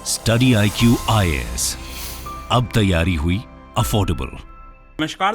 Study IQ IAS, अब तैयारी हुई अफोर्डेबल। नमस्कार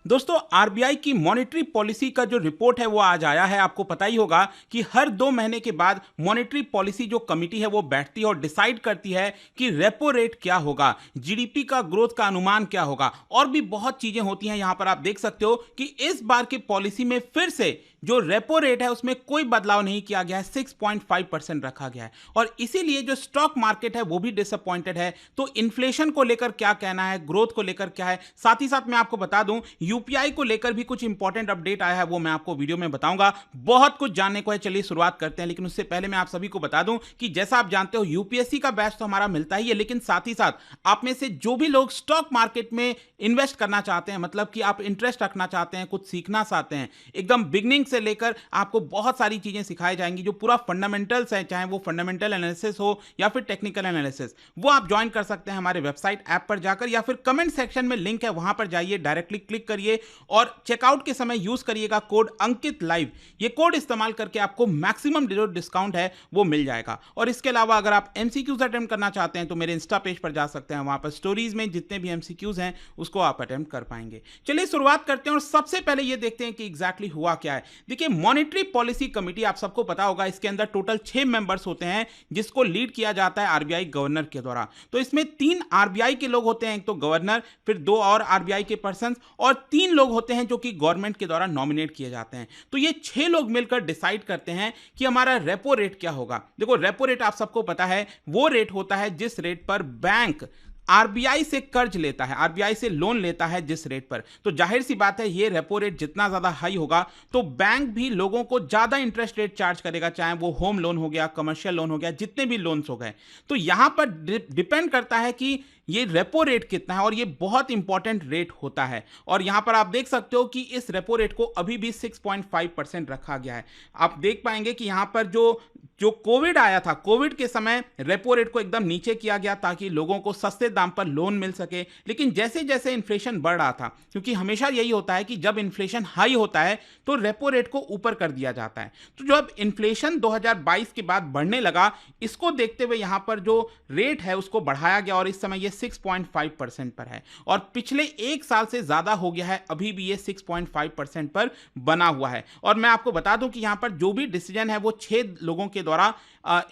दोस्तों आरबीआई की मॉनेटरी पॉलिसी का जो रिपोर्ट है वो आज आया है। आपको पता ही होगा कि हर 2 महीने के बाद मॉनेटरी पॉलिसी जो कमिटी है वो बैठती है और डिसाइड करती है कि रेपो रेट क्या होगा, जीडीपी का ग्रोथ का अनुमान क्या होगा और भी बहुत चीजें होती हैं। यहां पर आप देख सकते हो कि इस बार की पॉलिसी में फिर से जो रेपो रेट है उसमें कोई बदलाव नहीं किया गया है, 6.5% रखा गया है और इसीलिए जो स्टॉक मार्केट है वो भी डिसअपॉइंटेड है। तो इन्फ्लेशन को लेकर क्या कहना है, ग्रोथ को लेकर क्या है, साथ ही साथ मैं आपको बता दूं यूपीआई को लेकर भी कुछ इंपॉर्टेंट अपडेट आया है, वो मैं आपको वीडियो में बताऊंगा। बहुत कुछ जानने को है, चलिए शुरुआत करते हैं। लेकिन उससे पहले मैं आप सभी को बता दूं कि जैसा आप जानते हो यूपीएससी का बैच तो हमारा मिलता ही है, लेकिन साथ ही साथ आप में से जो भी लोग स्टॉक मार्केट में इन्वेस्ट करना चाहते हैं, मतलब कि आप इंटरेस्ट रखना चाहते हैं, कुछ सीखना चाहते हैं, एकदम बिगनिंग से लेकर आपको बहुत सारी चीजें सिखाई जाएंगी जो पूरा फंडामेंटल्स है, चाहे वो फंडामेंटल एनालिसिस हो या फिर टेक्निकल एनालिसिस, वो आप ज्वाइन कर सकते हैं हमारे वेबसाइट ऐप पर जाकर या फिर कमेंट सेक्शन में लिंक है वहां पर जाइए, डायरेक्टली क्लिक करिए और चेकआउट के समय यूज करिएगा कोड अंकित लाइव। ये कोड इस्तेमाल करके आपको मैक्सिमम जो डिस्काउंट है वो मिल जाएगा। और इसके अलावा अगर आप एमसीक्यूज अटेम्प्ट करना चाहते हैं तो मेरे इंस्टा पेज पर जा सकते हैं, वहां पर स्टोरीज में जितने भी एमसीक्यूज हैं उसको आप अटेम्प्ट कर पाएंगे। चलिए शुरुआत करते हैं और सबसे पहले ये देखते हैं कि एग्जैक्टली हुआ क्या है। देखिए मॉनेटरी पॉलिसी कमेटी आप सबको पता होगा, इसके अंदर टोटल 6 मेंबर्स होते हैं जिसको लीड किया जाता है आरबीआई गवर्नर के द्वारा। तो इसमें 3 आरबीआई के लोग होते हैं, एक तो गवर्नर, फिर 2 और आरबीआई के पर्सन और 3 लोग होते हैं जो कि गवर्नमेंट के द्वारा नॉमिनेट किए जाते हैं। तो ये 6 लोग मिलकर डिसाइड करते हैं कि हमारा रेपो रेट क्या होगा। देखो रेपो रेट आप सबको पता है वो रेट होता है जिस रेट पर बैंक आरबीआई से कर्ज लेता है, आरबीआई से लोन लेता है जिस रेट पर। तो जाहिर सी बात है ये रेपो रेट जितना ज्यादा हाई होगा तो बैंक भी लोगों को ज्यादा इंटरेस्ट रेट चार्ज करेगा, चाहे वो होम लोन हो गया, कमर्शियल लोन हो गया, जितने भी लोन्स हो गए। तो यहां पर डिपेंड करता है कि ये रेपो रेट कितना है और ये बहुत इंपॉर्टेंट रेट होता है। और यहां पर आप देख सकते हो कि इस रेपो रेट को अभी भी 6.5% रखा गया है। आप देख पाएंगे कि यहां पर जो कोविड आया था, कोविड के समय रेपो रेट को एकदम नीचे किया गया ताकि लोगों को सस्ते दाम पर लोन मिल सके। लेकिन जैसे जैसे इन्फ्लेशन बढ़ रहा था, क्योंकि हमेशा यही होता है कि जब इन्फ्लेशन हाई होता है तो रेपो रेट को ऊपर कर दिया जाता है। तो जब इन्फ्लेशन 2022 के बाद बढ़ने लगा, इसको देखते हुए यहां पर जो रेट है उसको बढ़ाया गया और इस समय ये 6.5% पर है और पिछले 1 साल से ज्यादा हो गया है, अभी भी ये 6.5% पर बना हुआ है। और मैं आपको बता दूं कि यहां पर जो भी डिसीजन है वो 6 लोगों के द्वारा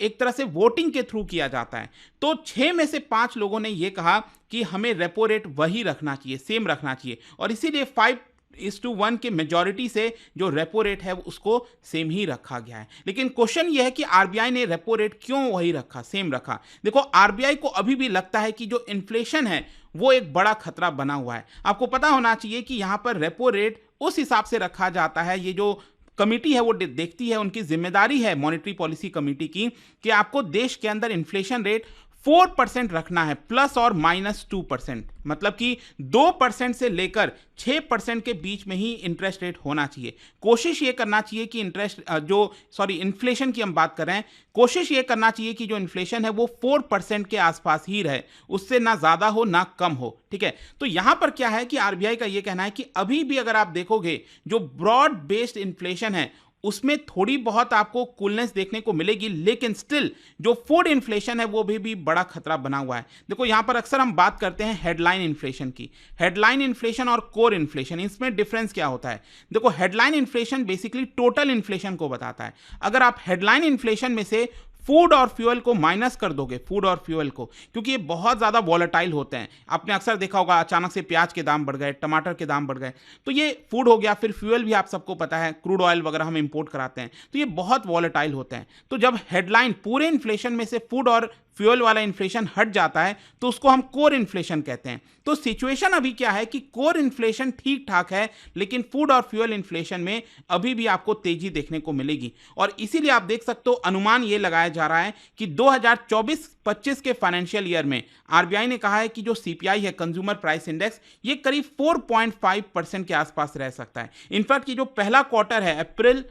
एक तरह से वोटिंग के थ्रू किया जाता है। तो 6 में से 5 लोगों ने यह कहा कि हमें रेपो रेट वही रखना चाहिए, सेम रखना चाहिए और इसीलिए 5:1 के मेजॉरिटी से जो रेपो रेट है उसको सेम ही रखा गया है। लेकिन क्वेश्चन यह है कि आरबीआई ने रेपो रेट क्यों वही रखा, सेम रखा। देखो आरबीआई को अभी भी लगता है कि जो इन्फ्लेशन है वो एक बड़ा खतरा बना हुआ है। आपको पता होना चाहिए कि यहां पर रेपो रेट उस हिसाब से रखा जाता है, ये जो कमिटी है वो देखती है, उनकी जिम्मेदारी है मॉनेटरी पॉलिसी कमिटी की कि आपको देश के अंदर इन्फ्लेशन रेट 4% रखना है, प्लस और माइनस 2%, मतलब कि 2% से लेकर 6% के बीच में ही इंटरेस्ट रेट होना चाहिए। कोशिश ये करना चाहिए कि इन्फ्लेशन की हम बात कर रहे हैं, कोशिश ये करना चाहिए कि जो इन्फ्लेशन है वो 4% के आसपास ही रहे, उससे ना ज्यादा हो ना कम हो, ठीक है। तो यहां पर क्या है कि आरबीआई का ये कहना है कि अभी भी अगर आप देखोगे जो ब्रॉड बेस्ड इन्फ्लेशन है उसमें थोड़ी बहुत आपको कूलनेस देखने को मिलेगी, लेकिन स्टिल जो फूड इन्फ्लेशन है वो भी बड़ा खतरा बना हुआ है। देखो यहां पर अक्सर हम बात करते हैं हेडलाइन इन्फ्लेशन की, हेडलाइन इन्फ्लेशन और कोर इन्फ्लेशन, इसमें डिफरेंस क्या होता है। देखो headline inflation basically total inflation को बताता है। अगर आप हेडलाइन इन्फ्लेशन में से फूड और फ्यूल को माइनस कर दोगे, फूड और फ्यूल को, क्योंकि ये बहुत ज्यादा वॉलेटाइल होते हैं, आपने अक्सर देखा होगा अचानक से प्याज के दाम बढ़ गए, टमाटर के दाम बढ़ गए, तो ये फूड हो गया। फिर फ्यूल भी आप सबको पता है, क्रूड ऑयल वगैरह हम इंपोर्ट कराते हैं, तो ये बहुत वॉलेटाइल होते हैं। तो जब हेडलाइन पूरे इन्फ्लेशन में से फूड और फ्यूल वाला इन्फ्लेशन हट जाता है तो उसको हम कोर इन्फ्लेशन कहते हैं। तो सिचुएशन अभी क्या है कि कोर इन्फ्लेशन ठीक ठाक है, लेकिन फूड और फ्यूल इन्फ्लेशन में अभी भी आपको तेजी देखने को मिलेगी और इसीलिए आप देख सकते हो अनुमान ये लगाया जा रहा है कि 2024-25 के फाइनेंशियल ईयर में आरबीआई ने कहा है कि जो सीपीआई है, कंज्यूमर प्राइस इंडेक्स, ये करीब 4.5% के आसपास रह सकता है। इनफैक्ट ये जो पहला क्वार्टर है अप्रैल,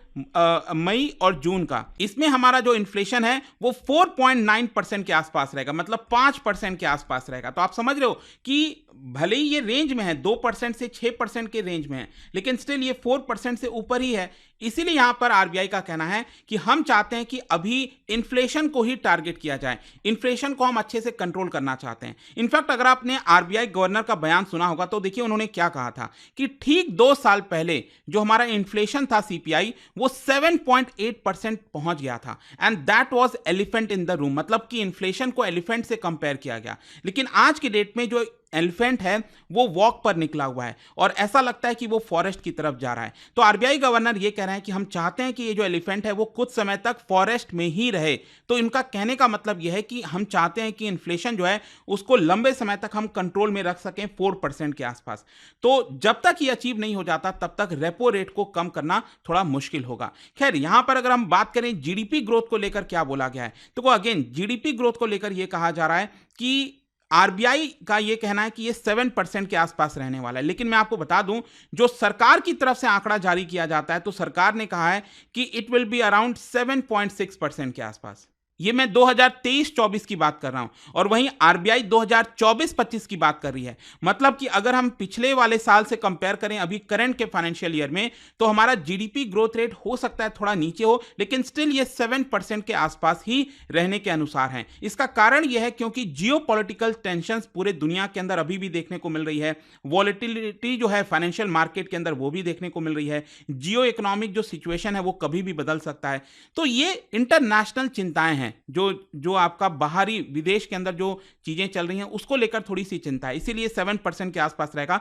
मई और जून का, इसमें हमारा जो इन्फ्लेशन है वो 4.9% के आसपास रहेगा, मतलब 5% के आसपास रहेगा। तो आप समझ रहे हो कि भले ही ये रेंज में है, 2% से 6% के रेंज में है, लेकिन स्टिल ये 4% से ऊपर ही है। इसीलिए यहां पर आरबीआई का कहना है कि हम चाहते हैं कि अभी इन्फ्लेशन को ही टारगेट किया जाए, इन्फ्लेशन को हम अच्छे से कंट्रोल करना चाहते हैं। इनफैक्ट अगर आपने आरबीआई गवर्नर का बयान सुना होगा तो देखिए उन्होंने क्या कहा था कि ठीक 2 साल पहले जो हमारा इन्फ्लेशन था सीपीआई वो 7.8% पहुंच गया था and that was elephant in the room, मतलब कि इन्फ्लेशन को एलिफेंट से कंपेयर किया गया। लेकिन आज की डेट में जो एलिफेंट है वो वॉक पर निकला हुआ है और ऐसा लगता है कि वो फॉरेस्ट की तरफ जा रहा है। तो आरबीआई गवर्नर ये कह रहे हैं कि हम चाहते हैं कि ये जो एलिफेंट है वो कुछ समय तक फॉरेस्ट में ही रहे। तो इनका कहने का मतलब यह है कि हम चाहते हैं कि इन्फ्लेशन जो है उसको लंबे समय तक हम कंट्रोल में रख सकें 4% के आसपास। तो जब तक ये अचीव नहीं हो जाता तब तक रेपो रेट को कम करना थोड़ा मुश्किल होगा। खैर यहां पर अगर हम बात करें जीडीपी ग्रोथ को लेकर क्या बोला गया है, तो अगेन जीडीपी ग्रोथ को लेकर यह कहा जा रहा है कि आरबीआई का यह कहना है कि ये 7% के आसपास रहने वाला है। लेकिन मैं आपको बता दूं जो सरकार की तरफ से आंकड़ा जारी किया जाता है तो सरकार ने कहा है कि इट विल बी अराउंड 7.6% के आसपास। ये मैं 2023-24 की बात कर रहा हूं और वहीं आरबीआई 2024-25 की बात कर रही है। मतलब कि अगर हम पिछले वाले साल से कंपेयर करें अभी करंट के फाइनेंशियल ईयर में तो हमारा जीडीपी ग्रोथ रेट हो सकता है थोड़ा नीचे हो, लेकिन स्टिल ये 7% के आसपास ही रहने के अनुसार है। इसका कारण यह है क्योंकि जियोपॉलिटिकल टेंशंस पूरे दुनिया के अंदर अभी भी देखने को मिल रही है, वॉलेटिलिटी जो है फाइनेंशियल मार्केट के अंदर वो भी देखने को मिल रही है, जियो इकोनॉमिक जो सिचुएशन है वो कभी भी बदल सकता है। तो ये इंटरनेशनल चिंताएं हैं, जो आपका बाहरी विदेश के अंदर जो चीजें चल रही हैं उसको लेकर थोड़ी सी चिंता है, इसीलिए 7% के आसपास रहेगा,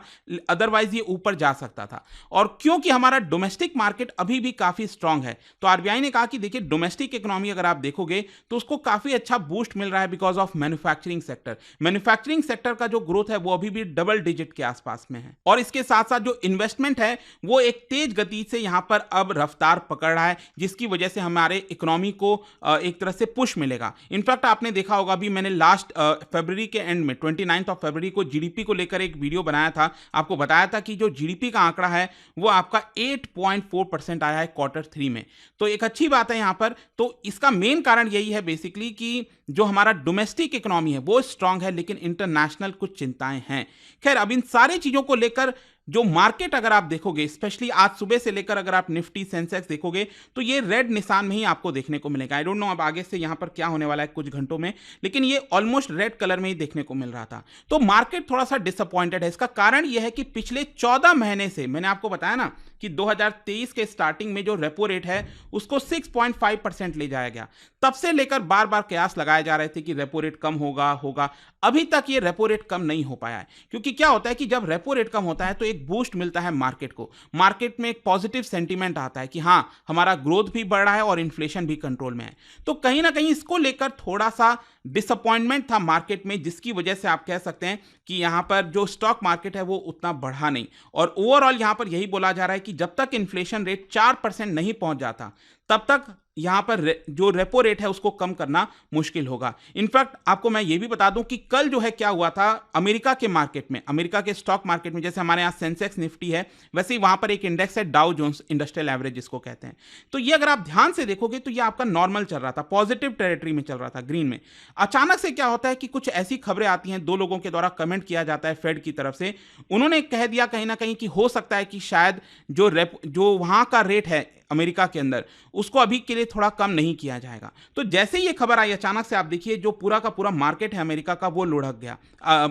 अदरवाइज ये ऊपर जा सकता था। और क्योंकि हमारा डोमेस्टिक मार्केट अभी भी काफी स्ट्रांग है तो आरबीआई ने कहा कि देखिए डोमेस्टिक इकोनॉमी अगर आप देखोगे तो उसको काफी अच्छा बूस्ट मिल रहा है because of manufacturing sector. Manufacturing sector का जो ग्रोथ है वो अभी भी डबल डिजिट के आसपास में है और इसके साथ साथ जो इन्वेस्टमेंट है वो एक तेज गति से यहां पर अब रफ्तार पकड़ रहा है, जिसकी वजह से हमारे इकोनॉमी को एक तरह से पुश मिलेगा। इनफैक्ट आपने देखा होगा अभी मैंने लास्ट फरवरी के एंड में 29 फरवरी को जीडीपी को लेकर एक वीडियो बनाया था, आपको बताया था कि जो जीडीपी का आंकड़ा है वो आपका 8.4% आया है Q3 में। तो एक अच्छी बात है यहां पर। तो इसका मेन कारण यही है बेसिकली कि जो हमारा डोमेस्टिक इकोनॉमी है वो स्ट्रांग है लेकिन इंटरनेशनल कुछ चिंताएं हैं। खैर अब इन सारी चीजों को लेकर जो मार्केट अगर आप देखोगे स्पेशली आज सुबह से लेकर अगर आप निफ्टी सेंसेक्स देखोगे तो ये रेड निशान में ही आपको देखने को मिलेगा। आई डोंट नो अब आगे से यहां पर क्या होने वाला है कुछ घंटों में, लेकिन ये ऑलमोस्ट रेड कलर में ही देखने को मिल रहा था। तो मार्केट थोड़ा सा डिसअपॉइंटेड है। इसका कारण यह है कि पिछले 14 महीने से मैंने आपको बताया ना कि 2023 के स्टार्टिंग में जो रेपो रेट है उसको 6.5% ले जाया गया, तब से लेकर बार बार कयास लगाए जा रहे थे कि रेपो रेट कम होगा। अभी तक ये रेपो रेट कम नहीं हो पाया है क्योंकि क्या होता है कि जब रेपो रेट कम होता है तो एक बूस्ट मिलता है मार्केट को, मार्केट में एक पॉजिटिव सेंटीमेंट आता है कि हां हमारा ग्रोथ भी बढ़ रहा है और इन्फ्लेशन भी कंट्रोल में है। तो कहीं ना कहीं इसको लेकर थोड़ा सा डिसअपॉइंटमेंट था मार्केट में, जिसकी वजह से आप कह सकते हैं कि यहां पर जो स्टॉक मार्केट है वो उतना बढ़ा नहीं। और ओवरऑल यहां पर यही बोला जा रहा है कि जब तक इन्फ्लेशन रेट 4% नहीं पहुंच जाता तब तक यहां पर जो रेपो रेट है उसको कम करना मुश्किल होगा। इनफैक्ट आपको मैं ये भी बता दूं कि कल जो है क्या हुआ था अमेरिका के मार्केट में, अमेरिका के स्टॉक मार्केट में, जैसे हमारे यहां सेंसेक्स निफ्टी है वैसे ही वहां पर एक इंडेक्स है डाउ जोन्स इंडस्ट्रियल एवरेज जिसको कहते हैं। तो ये अगर आप ध्यान से देखोगे तो ये आपका नॉर्मल चल रहा था, पॉजिटिव टेरिटरी में चल रहा था, ग्रीन में। अचानक से क्या होता है कि कुछ ऐसी खबरें आती हैं, दो लोगों के द्वारा कमेंट किया जाता है फेड की तरफ से, उन्होंने कह दिया कहीं ना कहीं कि हो सकता है कि शायद जो वहां का रेट है अमेरिका के अंदर उसको अभी के लिए थोड़ा कम नहीं किया जाएगा। तो जैसे ही ये खबर आई अचानक से आप देखिए जो पूरा का पूरा मार्केट है अमेरिका का वो लुढ़क गया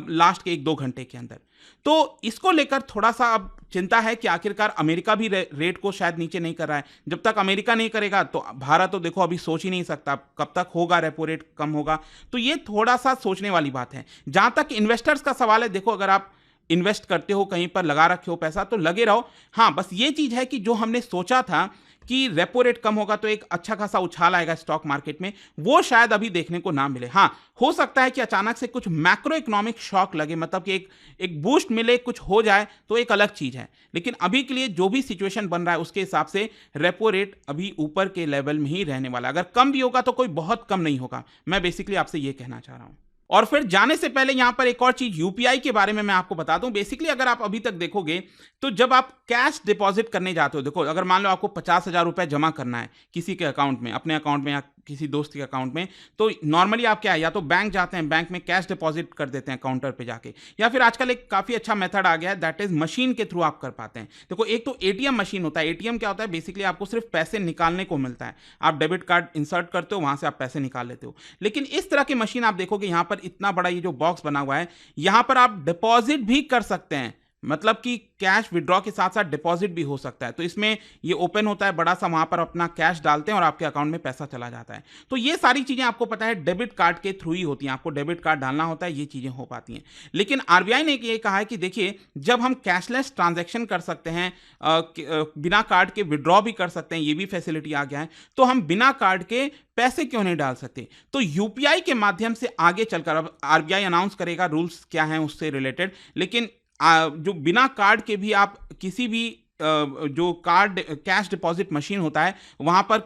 लास्ट के 1-2 घंटे के अंदर। तो इसको लेकर थोड़ा सा अब चिंता है कि आखिरकार अमेरिका भी रेट को शायद नीचे नहीं कर रहा है। जब तक अमेरिका नहीं करेगा तो भारत तो देखो अभी सोच ही नहीं सकता कब तक होगा रेपो रेट कम होगा। तो ये थोड़ा सा सोचने वाली बात है। जहां तक इन्वेस्टर्स का सवाल है, देखो अगर आप इन्वेस्ट करते हो कहीं पर लगा रखे हो पैसा तो लगे रहो। हाँ बस ये चीज है कि जो हमने सोचा था कि रेपो रेट कम होगा तो एक अच्छा खासा उछाल आएगा स्टॉक मार्केट में, वो शायद अभी देखने को ना मिले। हाँ हो सकता है कि अचानक से कुछ मैक्रो इकोनॉमिक शॉक लगे, मतलब कि एक बूस्ट मिले, कुछ हो जाए तो एक अलग चीज है। लेकिन अभी के लिए जो भी सिचुएशन बन रहा है उसके हिसाब से रेपो रेट अभी ऊपर के लेवल में ही रहने वाला। अगर कम भी होगा तो कोई बहुत कम नहीं होगा, मैं बेसिकली आपसे ये कहना चाह रहा हूं। और फिर जाने से पहले यहां पर एक और चीज यूपीआई के बारे में मैं आपको बता दूं। बेसिकली अगर आप अभी तक देखोगे तो जब आप कैश डिपॉजिट करने जाते हो, देखो अगर मान लो आपको 50,000 रुपए जमा करना है किसी के अकाउंट में, अपने अकाउंट में या किसी दोस्त के अकाउंट में, तो नॉर्मली आप क्या है, या तो बैंक जाते हैं, बैंक में कैश डिपॉजिट कर देते हैं काउंटर पे जाके, या फिर आजकल एक काफ़ी अच्छा मेथड आ गया है, दैट इज मशीन के थ्रू आप कर पाते हैं। देखो, एक तो एटीएम मशीन होता है। एटीएम क्या होता है, बेसिकली आपको सिर्फ पैसे निकालने को मिलता है, आप डेबिट कार्ड इंसर्ट करते हो, वहाँ से आप पैसे निकाल लेते हो। लेकिन इस तरह की मशीन आप देखोगे यहाँ पर इतना बड़ा ये जो बॉक्स बना हुआ है, यहाँ पर आप डिपॉजिट भी कर सकते हैं, मतलब कि कैश विड्रॉ के साथ साथ डिपॉजिट भी हो सकता है। तो इसमें ये ओपन होता है बड़ा सा, वहां पर अपना कैश डालते हैं और आपके अकाउंट में पैसा चला जाता है। तो ये सारी चीजें आपको पता है डेबिट कार्ड के थ्रू ही होती हैं, आपको डेबिट कार्ड डालना होता है, ये चीजें हो पाती हैं। लेकिन आरबीआई ने ये कहा है कि देखिए, जब हम कैशलेस ट्रांजैक्शन कर सकते हैं, बिना कार्ड के विड्रॉ भी कर सकते हैं, ये भी फैसिलिटी आ गया है, तो हम बिना कार्ड के पैसे क्यों नहीं डाल सकते। तो यूपीआई के माध्यम से आगे चलकर, अब आरबीआई अनाउंस करेगा रूल्स क्या हैं उससे रिलेटेड, लेकिन जो बिना कार्ड के भी आप किसी भी जो कार्ड कैश डिपॉजिट मशीन होता है, वहां पर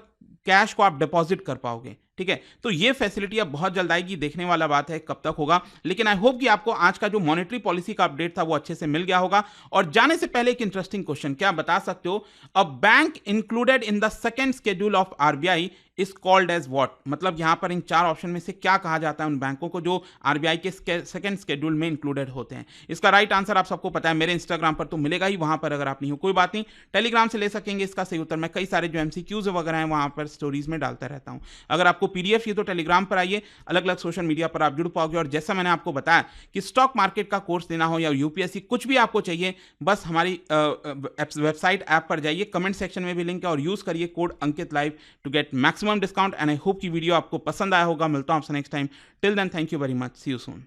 कैश को आप डिपॉजिट कर पाओगे। ठीक है, तो ये फैसिलिटी अब बहुत जल्द आएगी, देखने वाला बात है कब तक होगा। लेकिन आई होप कि आपको आज का जो मॉनेटरी पॉलिसी का अपडेट था वो अच्छे से मिल गया होगा। और जाने से पहले एक इंटरेस्टिंग क्वेश्चन, क्या बता सकते हो, a bank included in the second schedule of RBI is called as what, मतलब यहां पर इन 4 ऑप्शन में से क्या कहा जाता है उन बैंकों को जो आरबीआई के सेकंड शेड्यूल में इंक्लूडेड होते हैं। इसका राइट आंसर आप सबको पता है, मेरे इंस्टाग्राम पर तो मिलेगा ही, वहां पर अगर आप नहीं हो कोई बात नहीं, टेलीग्राम से ले सकेंगे इसका सही उत्तर। मैं कई सारे जो एमसीक्यूज वगैरह हैं वहां पर स्टोरीज में डालता रहता हूं। अगर आपको पीडीएफ चाहिए तो टेलीग्राम पर आइए, अलग अलग सोशल मीडिया पर आप जुड़ पाओगे। और जैसा मैंने आपको बताया कि स्टॉक मार्केट का कोर्स लेना हो या यूपीएससी कुछ भी आपको चाहिए, बस हमारी वेबसाइट ऐप पर जाइए, कमेंट सेक्शन में भी लिंक है, और यूज करिए code Ankit live to get maximum discount. And I hope कि वीडियो आपको पसंद आया होगा। मिलता हूं आपसे next time. Till then, thank you very much, see you soon.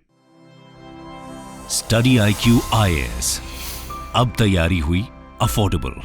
Study IQ IAS, अब तैयारी हुई अफोर्डेबल।